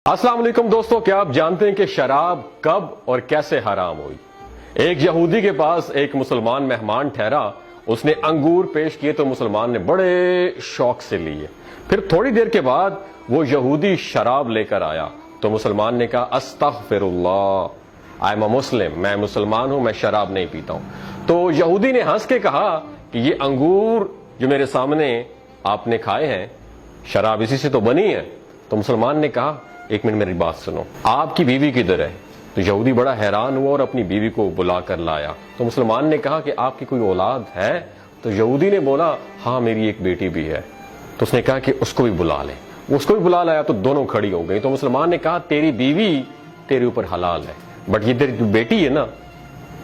अस्सलाम वालेकुम दोस्तों, क्या आप जानते हैं कि शराब कब और कैसे हराम हुई? एक यहूदी के पास एक मुसलमान मेहमान ठहरा। उसने अंगूर पेश किए तो मुसलमान ने बड़े शौक से लिए। फिर थोड़ी देर के बाद वो यहूदी शराब लेकर आया तो मुसलमान ने कहा, अस्तगफिरुल्लाह, आई एम अ मुस्लिम, मैं मुसलमान हूं, मैं शराब नहीं पीता हूं। तो यहूदी ने हंस के कहा कि ये अंगूर जो मेरे सामने आपने खाए हैं, शराब इसी से तो बनी है। तो मुसलमान ने कहा, एक मिनट मेरी बात सुनो, आपकी बीवी किधर है? तो यहूदी बड़ा हैरान हुआ और अपनी बीवी को बुला कर लाया। तो मुसलमान ने कहा कि आपकी कोई औलाद है? तो यहूदी ने बोला, हाँ मेरी एक बेटी भी है। तो उसने कहा कि उसको भी बुला ले। उसको भी बुला लाया तो दोनों खड़ी हो गई। तो मुसलमान ने कहा, तेरी बीवी तेरे ऊपर हलाल है, बट ये तेरी जो बेटी है ना,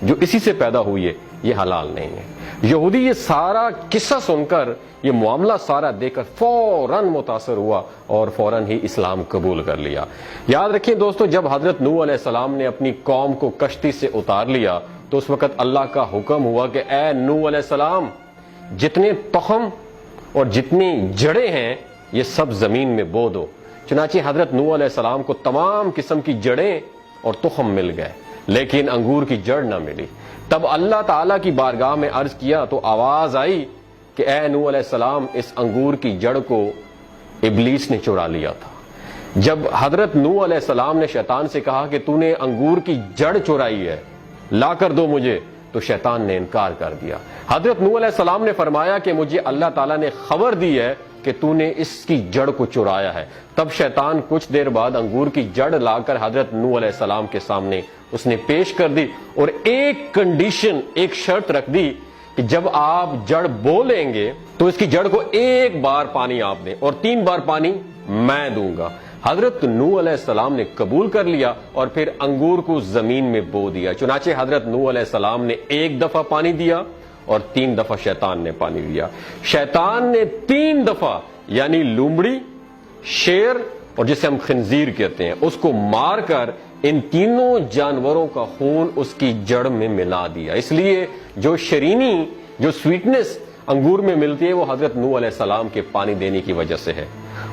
जो इसी से पैदा हुई है, ये हलाल नहीं है। यहूदी ये सारा किस्सा सुनकर, ये मामला सारा देखकर फौरन मुतासर हुआ और फौरन ही इस्लाम कबूल कर लिया। याद रखिए दोस्तों, जब हजरत नूह अलैहिस्सलाम ने अपनी कौम को कश्ती से उतार लिया तो उस वक्त अल्लाह का हुक्म हुआ कि ए नूह अलैहिस्सलाम, जितने तहम और जितनी जड़ें हैं ये सब जमीन में बो दो। चुनांचे हजरत नूह अलैहिस्सलाम को तमाम किस्म की जड़ें और तुखम मिल गए, लेकिन अंगूर की जड़ न मिली। तब अल्लाह ताला की बारगाह में अर्ज किया तो आवाज आई कि ए नूह अलैहिस्सलाम, इस अंगूर की जड़ को इब्लीस ने चुरा लिया था। जब हजरत नूह अलैहिस्सलाम ने शैतान से कहा कि तूने अंगूर की जड़ चुराई है, ला कर दो मुझे, तो शैतान ने इनकार कर दिया। हजरत नूह अलैहिस्सलाम ने फरमाया कि मुझे अल्लाह ताला ने खबर दी है कि तूने इसकी जड़ को चुराया है। तब शैतान कुछ देर बाद अंगूर की जड़ लाकर हजरत नूह अलैहिस्सलाम के सामने उसने पेश कर दी और एक कंडीशन, एक शर्त रख दी कि जब आप जड़ बो लेंगे तो इसकी जड़ को एक बार पानी आप दें और 3 बार पानी मैं दूंगा। हजरत नूह अलैहिस्सलाम ने कबूल कर लिया और फिर अंगूर को जमीन में बो दिया। चुनाचे हजरत नूह अलैहिस्सलाम ने 1 दफा पानी दिया और 3 दफा शैतान ने पानी दिया। शैतान ने 3 दफा, यानी लूमड़ी, शेर और जिसे हम खिंजीर कहते हैं, उसको मारकर इन तीनों जानवरों का खून उसकी जड़ में मिला दिया। इसलिए जो शरीनी, जो स्वीटनेस अंगूर में मिलती है वो हजरत नूह अलैहिस्सलाम के पानी देने की वजह से है,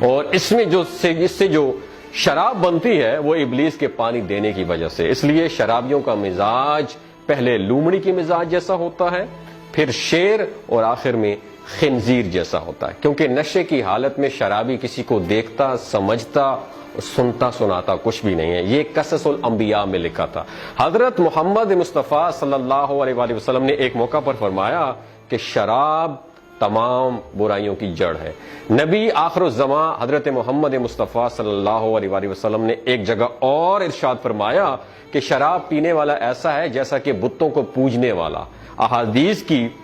और इसमें इससे जो शराब बनती है वो इब्लीस के पानी देने की वजह से। इसलिए शराबियों का मिजाज पहले लूमड़ी के मिजाज जैसा होता है, फिर शेर और आखिर में खिंजीर जैसा होता है, क्योंकि नशे की हालत में शराबी किसी को देखता, समझता, सुनता सुनाता कुछ भी नहीं है। ये कससुल अंबिया में लिखा था। हजरत मोहम्मद मुस्तफ़ा सल्लल्लाहु अलैहि वसल्लम ने एक मौका पर फरमाया कि शराब तमाम बुराइयों की जड़ है। नबी आखिरुज़्ज़मां हजरत मोहम्मद मुस्तफ़ा सल्लल्लाहु अलैहि वसल्लम ने एक जगह और इरशाद फरमाया कि शराब पीने वाला ऐसा है जैसा कि बुतों को पूजने वाला। अहादीस की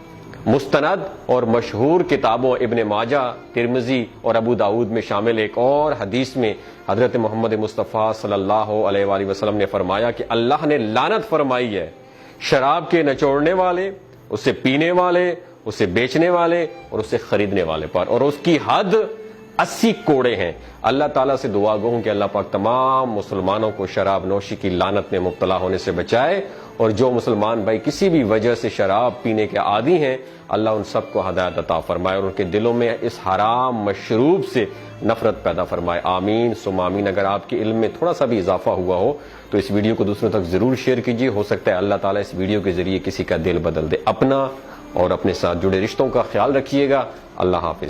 मुस्तनद और मशहूर किताबों इब्ने माजा, तिरमिजी और अबू दाऊद में शामिल एक और हदीस में हजरत मोहम्मद मुस्तफ़ा सल्लल्लाहु अलैहि वसल्लम ने फरमाया कि अल्लाह ने लानत फरमाई है शराब के नचोड़ने वाले, उसे पीने वाले, उसे बेचने वाले और उसे खरीदने वाले पर, और उसकी हद 80 कोड़े हैं। अल्लाह ताला से दुआ गो हूं कि अल्लाह पाक तमाम मुसलमानों को शराब नोशी की लानत में मुब्तला होने से बचाए, और जो मुसलमान भाई किसी भी वजह से शराब पीने के आदी हैं, अल्लाह उन सबको हदायत अता फरमाए और उनके दिलों में इस हराम मशरूब से नफरत पैदा फरमाए। आमीन सुम्मा आमीन। अगर आपके इल्म में थोड़ा सा भी इजाफा हुआ हो तो इस वीडियो को दूसरों तक जरूर शेयर कीजिए। हो सकता है अल्लाह ताला इस वीडियो के जरिए किसी का दिल बदल दे। अपना और अपने साथ जुड़े रिश्तों का ख्याल रखिएगा। अल्लाह हाफिज।